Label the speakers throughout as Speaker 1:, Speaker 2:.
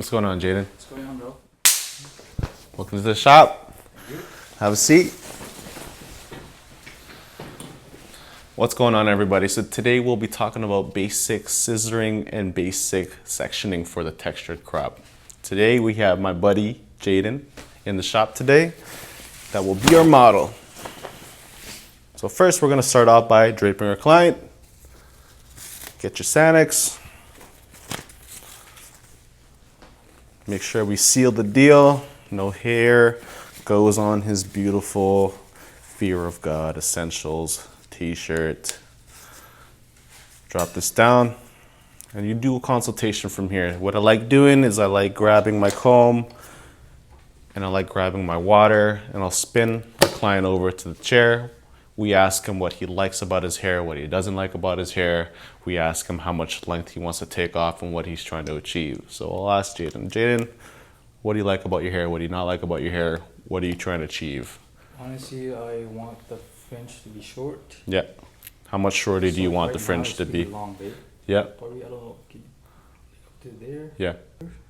Speaker 1: What's going on, Jaden?
Speaker 2: What's going on, bro?
Speaker 1: Welcome to the shop. Have a seat. What's going on, everybody? So today we'll be talking about basic scissoring and basic sectioning for the textured crop. Today we have my buddy Jaden in the shop today. That will be our model. So first we're going to start off by draping our client. Get your Sanex. Make sure we seal the deal. No hair goes on his beautiful Fear of God Essentials t-shirt. Drop this down and you do a consultation from here. What I like doing is I like grabbing my comb and I like grabbing my water, and I'll spin the client over to the chair. We ask him what he likes about his hair, what he doesn't like about his hair. We ask him how much length he wants to take off and what he's trying to achieve. So I'll ask Jaden, Jaden, what do you like about your hair? What do you not like about your hair? What are you trying to achieve?
Speaker 2: Honestly, I want the fringe to be short.
Speaker 1: Yeah. How much shorter do you want
Speaker 2: right
Speaker 1: the fringe to be?
Speaker 2: Long, babe.
Speaker 1: Yeah.
Speaker 2: Probably, I don't know, up to there.
Speaker 1: Yeah.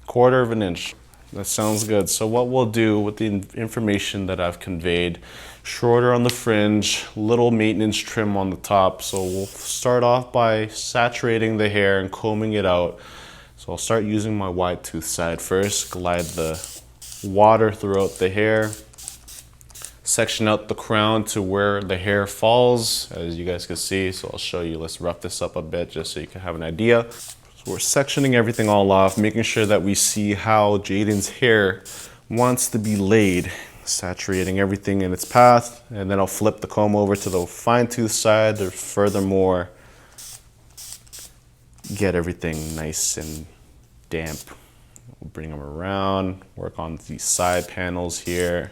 Speaker 1: 1/4 of an inch. That sounds good. So what we'll do with the information that I've conveyed, shorter on the fringe, little maintenance trim on the top. So we'll start off by saturating the hair and combing it out. So I'll start using my wide tooth side first, glide the water throughout the hair, section out the crown to where the hair falls, as you guys can see. So I'll show you, let's rough this up a bit just so you can have an idea. So we're sectioning everything all off, making sure that we see how Jaden's hair wants to be laid, saturating everything in its path, and then I'll flip the comb over to the fine tooth side to furthermore get everything nice and damp. We'll bring them around, work on these side panels here.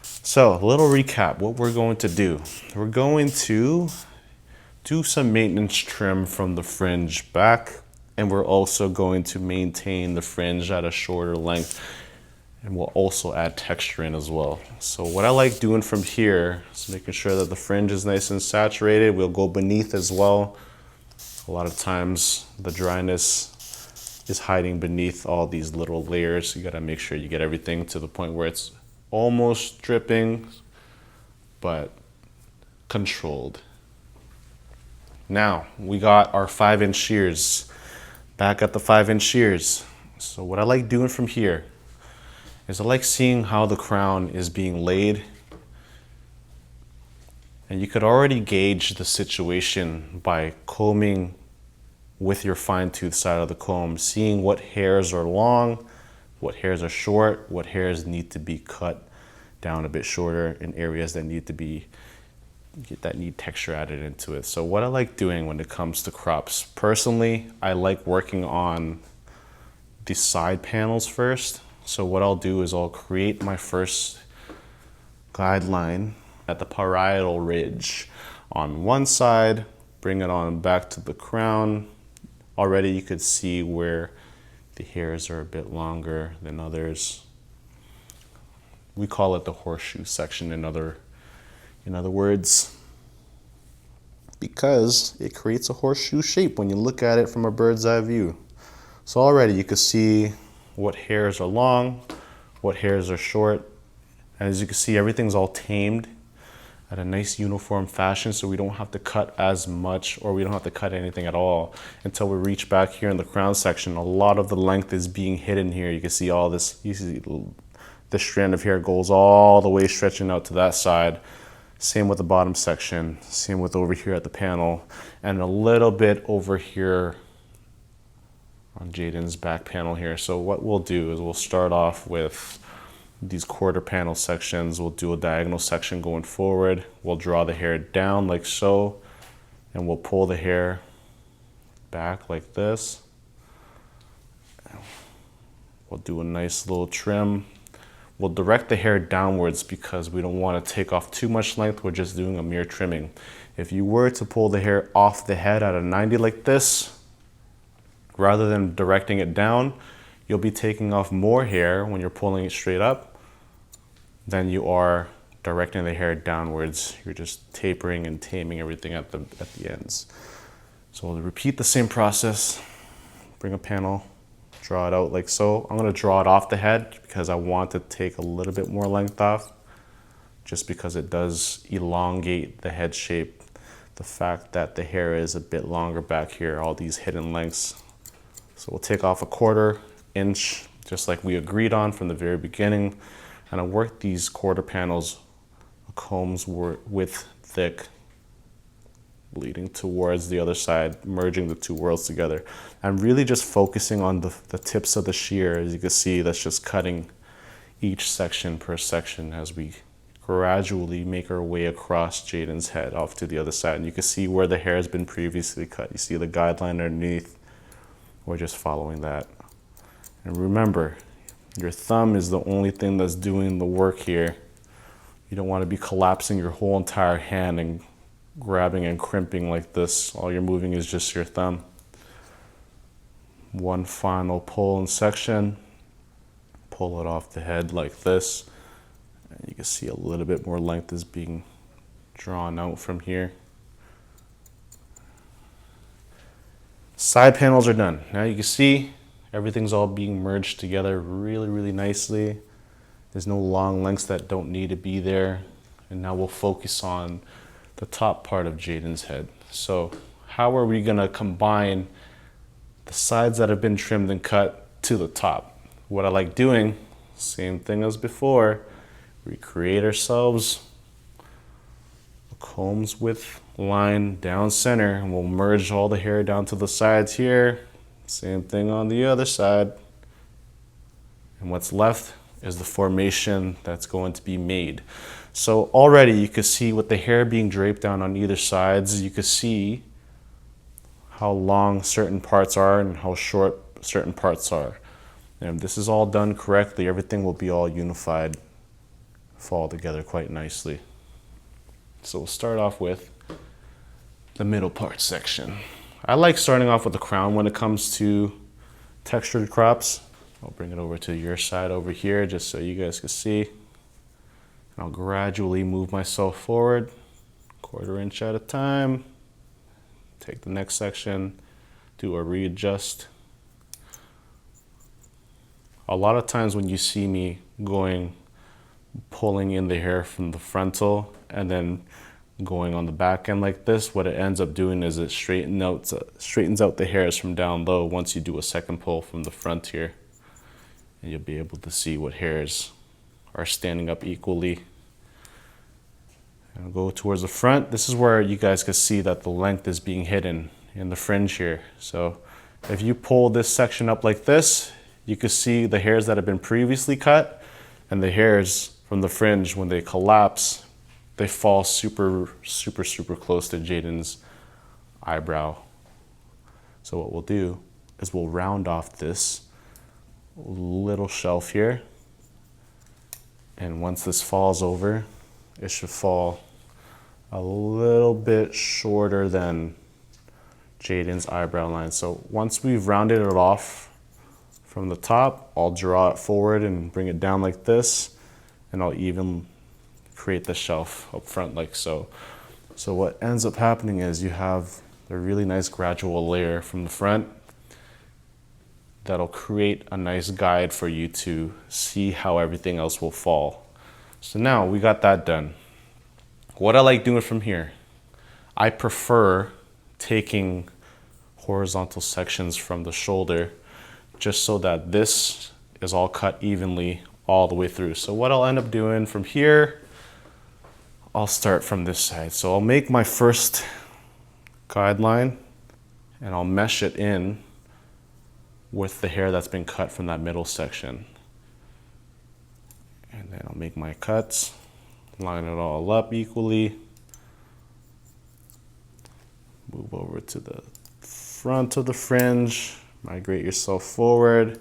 Speaker 1: So a little recap, what we're going to do. We're going to do some maintenance trim from the fringe back, and we're also going to maintain the fringe at a shorter length, and we'll also add texture in as well. So what I like doing from here is making sure that the fringe is nice and saturated. We'll go beneath as well. A lot of times the dryness is hiding beneath all these little layers. You gotta make sure you get everything to the point where it's almost dripping, but controlled. Now, we got our 5-inch shears. Back at the 5-inch shears. So what I like doing from here is I like seeing how the crown is being laid. And you could already gauge the situation by combing with your fine tooth side of the comb, seeing what hairs are long, what hairs are short, what hairs need to be cut down a bit shorter in areas that need texture added into it. So what I like doing when it comes to crops, personally, I like working on the side panels first. So what I'll do is I'll create my first guideline at the parietal ridge on one side, bring it on back to the crown. Already you could see where the hairs are a bit longer than others. We call it the horseshoe section in other words, because it creates a horseshoe shape when you look at it from a bird's eye view. So already you can see what hairs are long, what hairs are short. And as you can see, everything's all tamed at a nice uniform fashion, so we don't have to cut as much, or we don't have to cut anything at all until we reach back here in the crown section. A lot of the length is being hidden here. You can see all this, you see this strand of hair goes all the way stretching out to that side. Same with the bottom section, same with over here at the panel, and a little bit over here on Jaden's back panel here. So what we'll do is we'll start off with these 1/4 panel sections. We'll do a diagonal section going forward. We'll draw the hair down like so, and we'll pull the hair back like this. We'll do a nice little trim. We'll direct the hair downwards because we don't want to take off too much length. We're just doing a mere trimming. If you were to pull the hair off the head at a 90 like this, rather than directing it down, you'll be taking off more hair when you're pulling it straight up than you are directing the hair downwards. You're just tapering and taming everything at the ends. So we'll repeat the same process. Bring a panel Draw it out like so. I'm gonna draw it off the head because I want to take a little bit more length off, just because it does elongate the head shape. The fact that the hair is a bit longer back here, all these hidden lengths. So we'll take off a 1/4 inch, just like we agreed on from the very beginning. And I work these quarter panels a comb's width thick, leading towards the other side, merging the two worlds together. I'm really just focusing on the tips of the shear. As you can see, that's just cutting each section per section as we gradually make our way across Jaden's head off to the other side. And you can see where the hair has been previously cut. You see the guideline underneath. We're just following that. And remember, your thumb is the only thing that's doing the work here. You don't want to be collapsing your whole entire hand and grabbing and crimping like this. All you're moving is just your thumb. One final pull in section. Pull it off the head like this. And you can see a little bit more length is being drawn out from here. Side panels are done. Now you can see everything's all being merged together really, really nicely. There's no long lengths that don't need to be there. And now we'll focus on the top part of Jaden's head. So how are we gonna combine the sides that have been trimmed and cut to the top? What I like doing, same thing as before, we create ourselves a comb's width line down center, and we'll merge all the hair down to the sides here. Same thing on the other side. And what's left is the formation that's going to be made. So already you can see with the hair being draped down on either sides, you can see how long certain parts are and how short certain parts are. And if this is all done correctly, everything will be all unified, fall together quite nicely. So we'll start off with the middle part section. I like starting off with the crown when it comes to textured crops. I'll bring it over to your side over here just so you guys can see. And I'll gradually move myself forward, 1/4 inch at a time. Take the next section, do a readjust. A lot of times when you see me pulling in the hair from the frontal and then going on the back end like this, what it ends up doing is it straightens out the hairs from down low once you do a second pull from the front here. And you'll be able to see what hairs are standing up equally. And I'll go towards the front. This is where you guys can see that the length is being hidden in the fringe here. So if you pull this section up like this, you can see the hairs that have been previously cut, and the hairs from the fringe, when they collapse, they fall super, super, super close to Jaden's eyebrow. So what we'll do is we'll round off this little shelf here. And once this falls over, it should fall a little bit shorter than Jaden's eyebrow line. So once we've rounded it off from the top, I'll draw it forward and bring it down like this, and I'll even create the shelf up front like so. So what ends up happening is you have a really nice gradual layer from the front that'll create a nice guide for you to see how everything else will fall. So now we got that done. What I like doing from here, I prefer taking horizontal sections from the shoulder just so that this is all cut evenly all the way through. So what I'll end up doing from here, I'll start from this side. So I'll make my first guideline and I'll mesh it in with the hair that's been cut from that middle section. And then I'll make my cuts, line it all up equally. Move over to the front of the fringe, migrate yourself forward,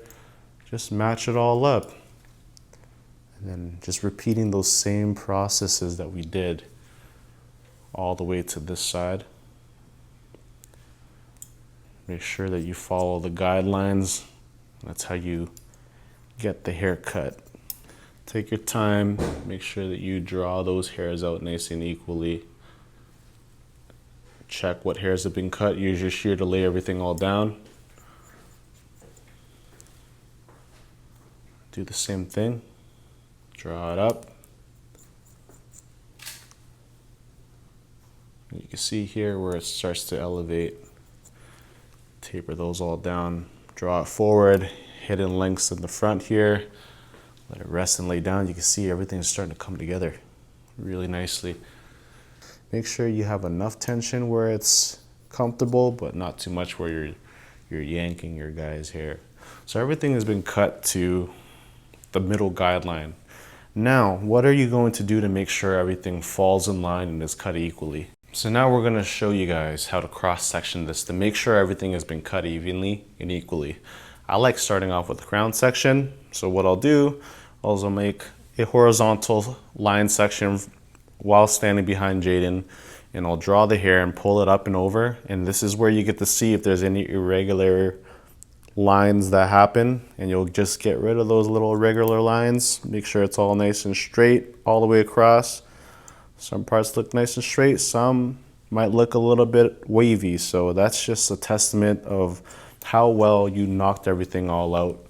Speaker 1: just match it all up. And then just repeating those same processes that we did all the way to this side. Make sure that you follow the guidelines. That's how you get the hair cut. Take your time, make sure that you draw those hairs out nice and equally. Check what hairs have been cut, use your shear to lay everything all down. Do the same thing. Draw it up. You can see here where it starts to elevate. Taper those all down. Draw it forward. Hidden lengths in the front here. Let it rest and lay down. You can see everything's starting to come together really nicely. Make sure you have enough tension where it's comfortable, but not too much where you're yanking your guy's hair. So everything has been cut to the middle guideline. Now, what are you going to do to make sure everything falls in line and is cut equally? So now we're going to show you guys how to cross-section this to make sure everything has been cut evenly and equally. I like starting off with the crown section. So what I'll do, I'll make a horizontal line section while standing behind Jaden, and I'll draw the hair and pull it up and over. And this is where you get to see if there's any irregular lines that happen, and you'll just get rid of those little irregular lines. Make sure it's all nice and straight all the way across. Some parts look nice and straight, some might look a little bit wavy. So that's just a testament of how well you knocked everything all out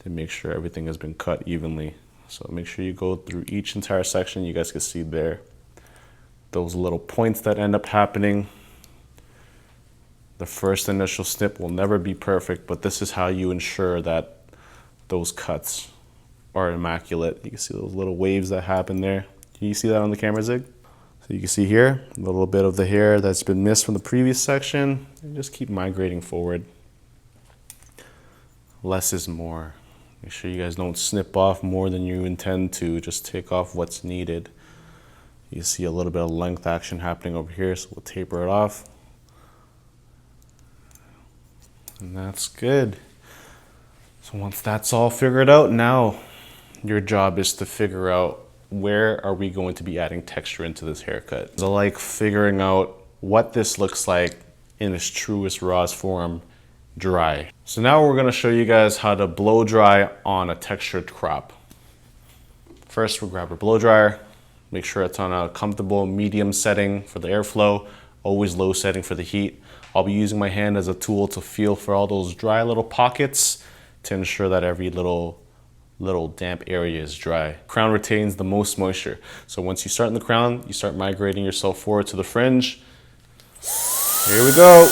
Speaker 1: to make sure everything has been cut evenly. So make sure you go through each entire section. You guys can see there those little points that end up happening. The first initial snip will never be perfect, but this is how you ensure that those cuts are immaculate. You can see those little waves that happen there. Can you see that on the camera, Zig? So you can see here a little bit of the hair that's been missed from the previous section, and just keep migrating forward. Less is more. Make sure you guys don't snip off more than you intend to. Just take off what's needed. You see a little bit of length action happening over here, so we'll taper it off. And that's good. So once that's all figured out, now your job is to figure out where are we going to be adding texture into this haircut. I like figuring out what this looks like in its truest, rawest form, dry. So now we're gonna show you guys how to blow dry on a textured crop. First, we'll grab our blow dryer. Make sure it's on a comfortable medium setting for the airflow, always low setting for the heat. I'll be using my hand as a tool to feel for all those dry little pockets to ensure that every little damp area is dry. Crown retains the most moisture. So once you start in the crown, you start migrating yourself forward to the fringe. Here we go.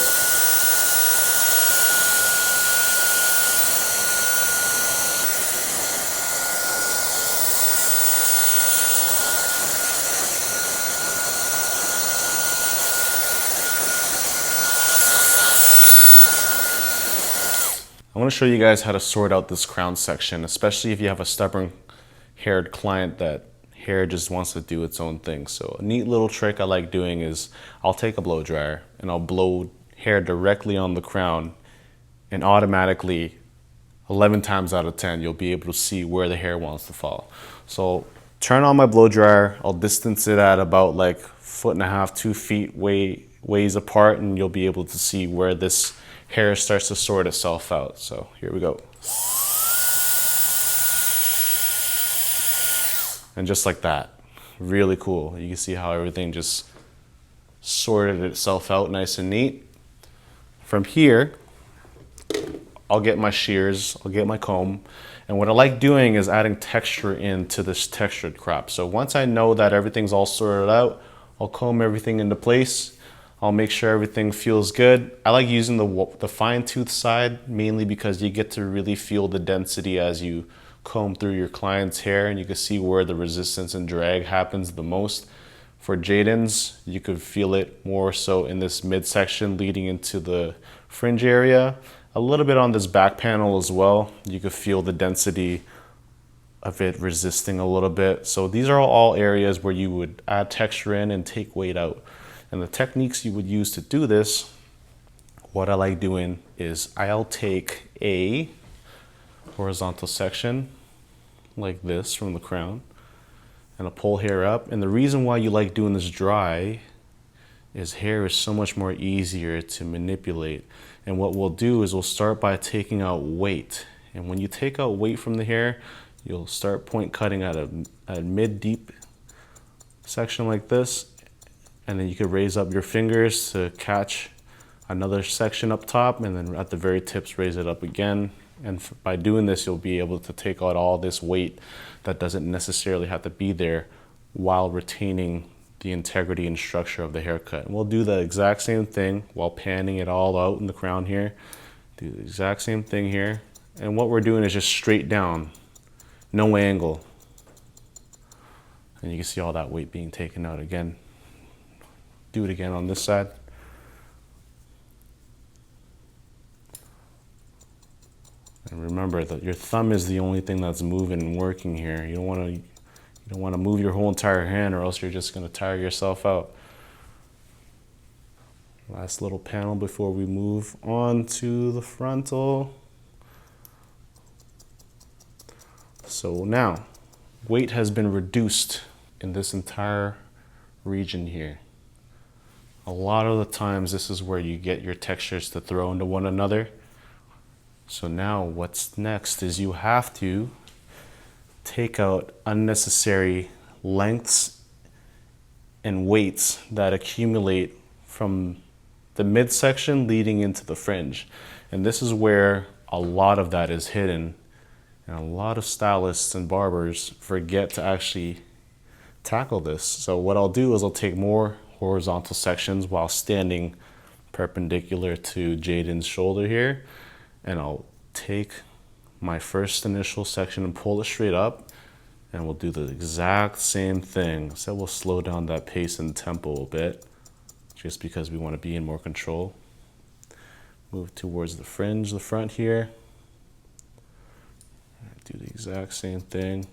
Speaker 1: I want to show you guys how to sort out this crown section, especially if you have a stubborn haired client that hair just wants to do its own thing. So a neat little trick I like doing is I'll take a blow dryer and I'll blow hair directly on the crown, and automatically 11 times out of 10 you'll be able to see where the hair wants to fall. So turn on my blow dryer, I'll distance it at about like 1.5 to 2 feet ways apart, and you'll be able to see where this hair starts to sort itself out. So here we go. And just like that, really cool. You can see how everything just sorted itself out nice and neat. From here, I'll get my shears, I'll get my comb, and what I like doing is adding texture into this textured crop. So once I know that everything's all sorted out, I'll comb everything into place. I'll make sure everything feels good. I like using the fine tooth side mainly because you get to really feel the density as you comb through your client's hair, and you can see where the resistance and drag happens the most. For Jaden's, you could feel it more so in this midsection leading into the fringe area. A little bit on this back panel as well. You could feel the density of it resisting a little bit. So these are all areas where you would add texture in and take weight out. And the techniques you would use to do this, what I like doing is I'll take a horizontal section like this from the crown and I'll pull hair up. And the reason why you like doing this dry is hair is so much more easier to manipulate. And what we'll do is we'll start by taking out weight. And when you take out weight from the hair, you'll start point cutting at a mid-deep section like this. And then you could raise up your fingers to catch another section up top, and then at the very tips raise it up again. And by doing this, you'll be able to take out all this weight that doesn't necessarily have to be there while retaining the integrity and structure of the haircut. And we'll do the exact same thing while panning it all out in the crown here. Do the exact same thing here. And what we're doing is just straight down, no angle. And you can see all that weight being taken out again. Do it again on this side. And remember that your thumb is the only thing that's moving and working here. You don't want to move your whole entire hand, or else you're just going to tire yourself out. Last little panel before we move on to the frontal. So now, weight has been reduced in this entire region here. A lot of the times this is where you get your textures to throw into one another. So now what's next is you have to take out unnecessary lengths and weights that accumulate from the midsection leading into the fringe. And this is where a lot of that is hidden. And a lot of stylists and barbers forget to actually tackle this. So what I'll do is I'll take more horizontal sections while standing perpendicular to Jaden's shoulder here. And I'll take my first initial section and pull it straight up, and we'll do the exact same thing. So we'll slow down that pace and tempo a bit, just because we want to be in more control. Move towards the fringe, the front here. Do the exact same thing.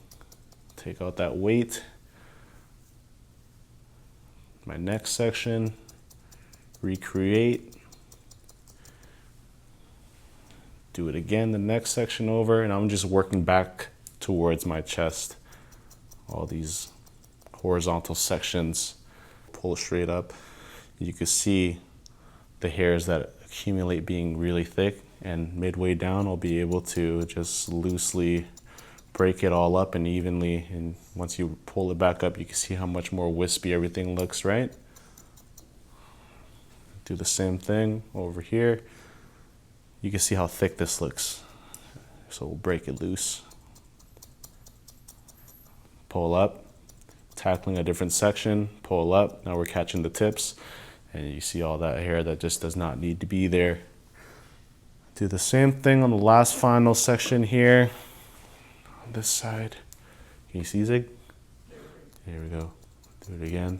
Speaker 1: Take out that weight. My next section, recreate. Do it again, the next section over, and I'm just working back towards my chest. All these horizontal sections, pull straight up. You can see the hairs that accumulate being really thick, and midway down I'll be able to just loosely break it all up and evenly, and once you pull it back up you can see how much more wispy everything looks, right? Do the same thing over here. You can see how thick this looks. So we'll break it loose. Pull up, tackling a different section, pull up. Now we're catching the tips, and you see all that hair that just does not need to be there. Do the same thing on the last final section here. On this side. Can you see Zig? Here we go. Do it again.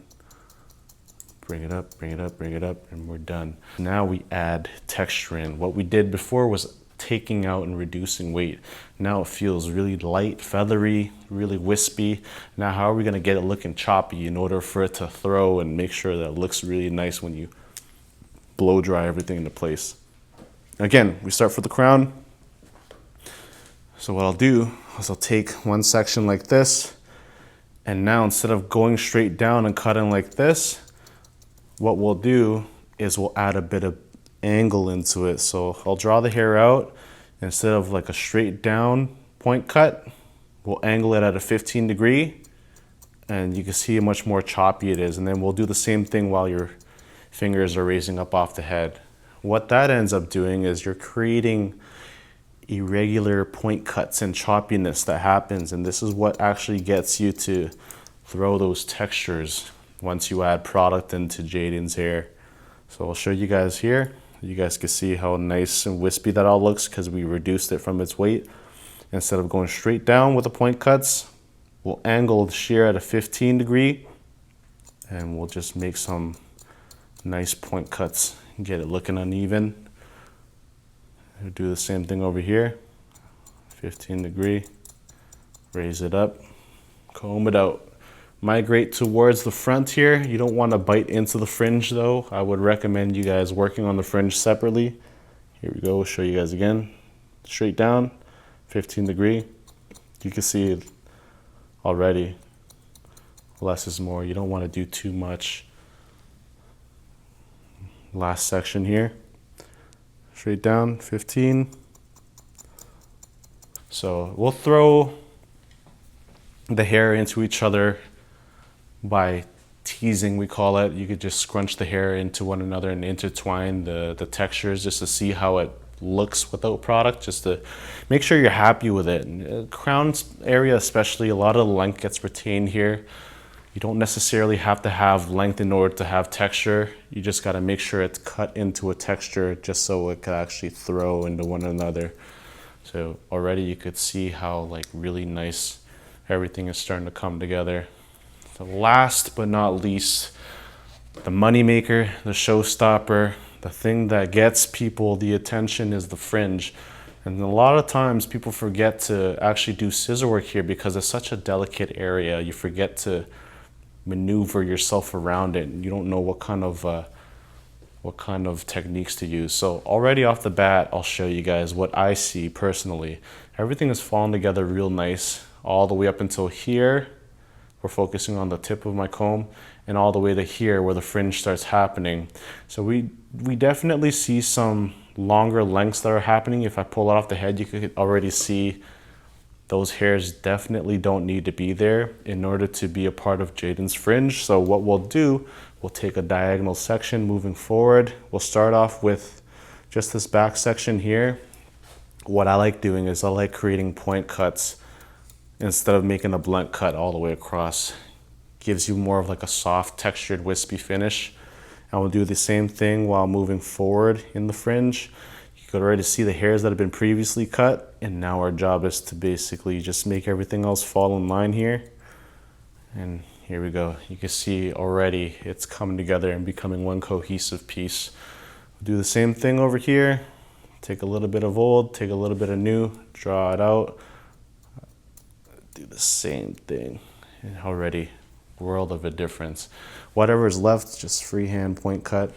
Speaker 1: Bring it up, bring it up, bring it up, and we're done. Now we add texture in. What we did before was taking out and reducing weight. Now it feels really light, feathery, really wispy. Now how are we gonna get it looking choppy in order for it to throw and make sure that it looks really nice when you blow dry everything into place? Again, we start for the crown. So what I'll do is I'll take one section like this, and now instead of going straight down and cutting like this, what we'll do is we'll add a bit of angle into it. So I'll draw the hair out. Instead of like a straight down point cut, we'll angle it at a 15 degree, and you can see how much more choppy it is. And then we'll do the same thing while your fingers are raising up off the head. What that ends up doing is you're creating irregular point cuts and choppiness that happens, and this is what actually gets you to throw those textures once you add product into Jaden's hair. So I'll show you guys here. You guys can see how nice and wispy that all looks because we reduced it from its weight. Instead of going straight down with the point cuts, we'll angle the shear at a 15 degree, and we'll just make some nice point cuts and get it looking uneven. We'll do the same thing over here, 15 degree, raise it up, comb it out. Migrate towards the front here. You don't want to bite into the fringe though. I would recommend you guys working on the fringe separately. Here we go, we'll show you guys again. Straight down, 15 degree. You can see it already. Less is more. You don't want to do too much. Last section here. Straight down, 15. So we'll throw the hair into each other by teasing, we call it. You could just scrunch the hair into one another and intertwine the textures just to see how it looks without product, just to make sure you're happy with it. And crown area especially, a lot of the length gets retained here. You don't necessarily have to have length in order to have texture. You just got to make sure it's cut into a texture just so it could actually throw into one another. So already you could see how like really nice everything is starting to come together. The last but not least, the moneymaker, the showstopper, the thing that gets people the attention is the fringe. And a lot of times people forget to actually do scissor work here because it's such a delicate area. You forget to maneuver yourself around it. You don't know what kind of techniques to use. So already off the bat, I'll show you guys what I see personally. Everything is falling together real nice all the way up until here. We're focusing on the tip of my comb, and all the way to here where the fringe starts happening. So we definitely see some longer lengths that are happening. If I pull it off the head, you could already see those hairs definitely don't need to be there in order to be a part of Jaden's fringe. So what we'll do, we'll take a diagonal section moving forward. We'll start off with just this back section here. What I like doing is I like creating point cuts instead of making a blunt cut all the way across. Gives you more of like a soft, textured, wispy finish. And we'll do the same thing while moving forward in the fringe. You could already see the hairs that have been previously cut, and now our job is to basically just make everything else fall in line here. And here we go. You can see already it's coming together and becoming one cohesive piece. We'll do the same thing over here. Take a little bit of old, take a little bit of new, draw it out. Do the same thing, and already world of a difference. Whatever is left, just freehand point cut.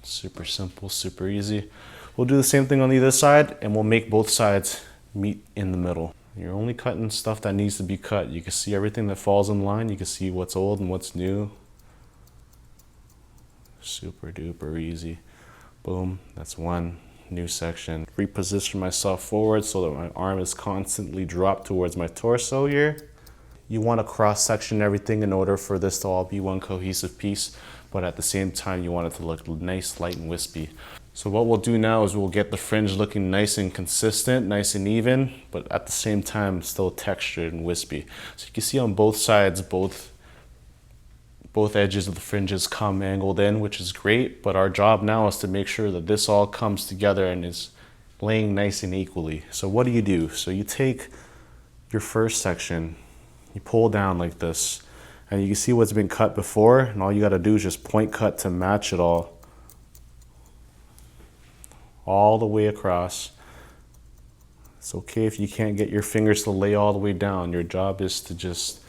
Speaker 1: Super simple, super easy. We'll do the same thing on the other side, and we'll make both sides meet in the middle. You're only cutting stuff that needs to be cut. You can see everything that falls in line. You can see what's old and what's new. Super duper easy. Boom, that's one new section. Reposition myself forward so that my arm is constantly dropped towards my torso here. You want to cross section everything in order for this to all be one cohesive piece, but at the same time you want it to look nice, light, and wispy. So what we'll do now is we'll get the fringe looking nice and consistent, nice and even, but at the same time still textured and wispy. So you can see on both sides, both edges of the fringes come angled in, which is great, but our job now is to make sure that this all comes together and is laying nice and equally. So what do? So you take your first section, you pull down like this, and you can see what's been cut before, and all you gotta do is just point cut to match it all the way across. It's okay if you can't get your fingers to lay all the way down. Your job is to just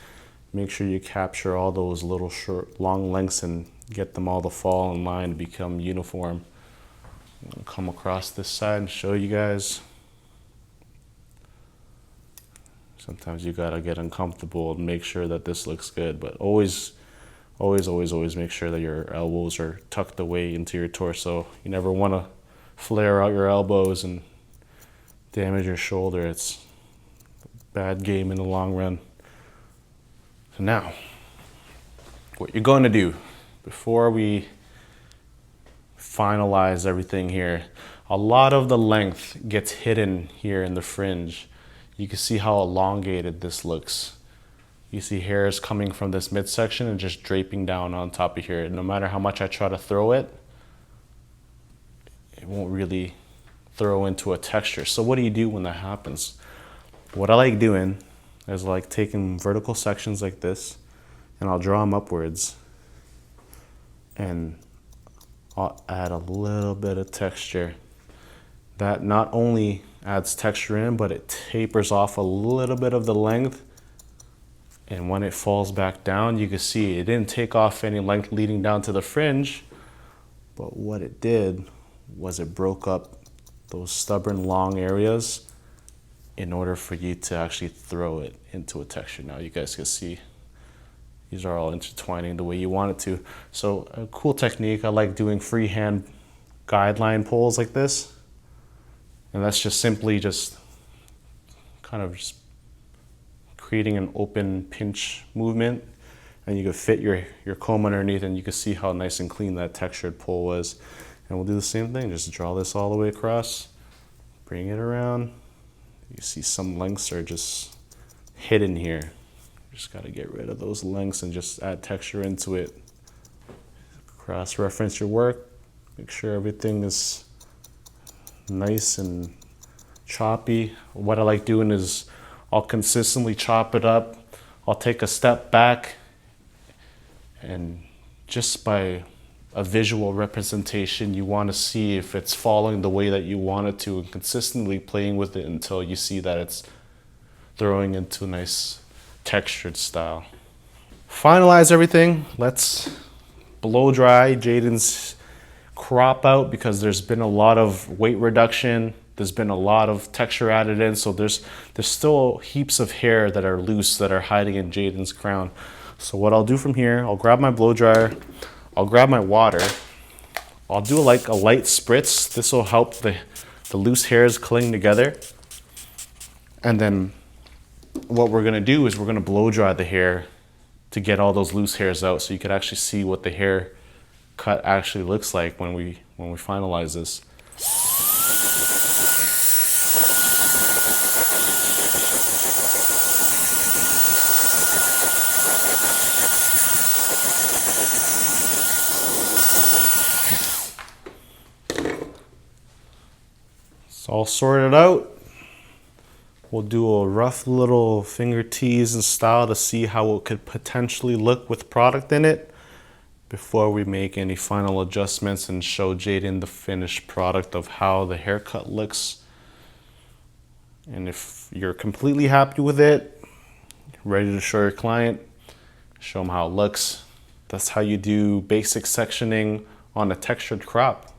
Speaker 1: make sure you capture all those little short, long lengths and get them all to fall in line and become uniform. I'm gonna come across this side and show you guys. Sometimes you gotta get uncomfortable and make sure that this looks good, but always make sure that your elbows are tucked away into your torso. You never wanna flare out your elbows and damage your shoulder. It's a bad game in the long run. So now, what you're going to do before we finalize everything here, a lot of the length gets hidden here in the fringe. You can see how elongated this looks. You see hairs coming from this midsection and just draping down on top of here. No matter how much I try to throw it, it won't really throw into a texture. So what do you do when that happens? What I like doing is like taking vertical sections like this, and I'll draw them upwards, and I'll add a little bit of texture. That not only adds texture in, but it tapers off a little bit of the length, and when it falls back down, you can see it didn't take off any length leading down to the fringe, but what it did was it broke up those stubborn long areas in order for you to actually throw it into a texture. Now you guys can see these are all intertwining the way you want it to. So a cool technique, I like doing freehand guideline pulls like this. And that's just simply just kind of just creating an open pinch movement. And you can fit your comb underneath, and you can see how nice and clean that textured pull was. And we'll do the same thing, just draw this all the way across. Bring it around. You see some lengths are just hidden here. Just got to get rid of those lengths and just add texture into it. Cross-reference your work. Make sure everything is nice and choppy. What I like doing is I'll consistently chop it up. I'll take a step back, and just by a visual representation, you want to see if it's following the way that you want it to, and consistently playing with it until you see that it's throwing into a nice textured style. Finalize everything. Let's blow dry Jaden's crop out, because there's been a lot of weight reduction. There's been a lot of texture added in, so there's still heaps of hair that are loose that are hiding in Jaden's crown. So what I'll do from here, I'll grab my blow dryer, I'll grab my water, I'll do like a light spritz. This will help the loose hairs cling together. And then what we're gonna do is we're gonna blow dry the hair to get all those loose hairs out, so you could actually see what the hair cut actually looks like when we finalize this. So I'll sort it out. We'll do a rough little finger tease and style to see how it could potentially look with product in it before we make any final adjustments and show Jaden the finished product of how the haircut looks. And if you're completely happy with it, ready to show your client, show them how it looks. That's how you do basic sectioning on a textured crop.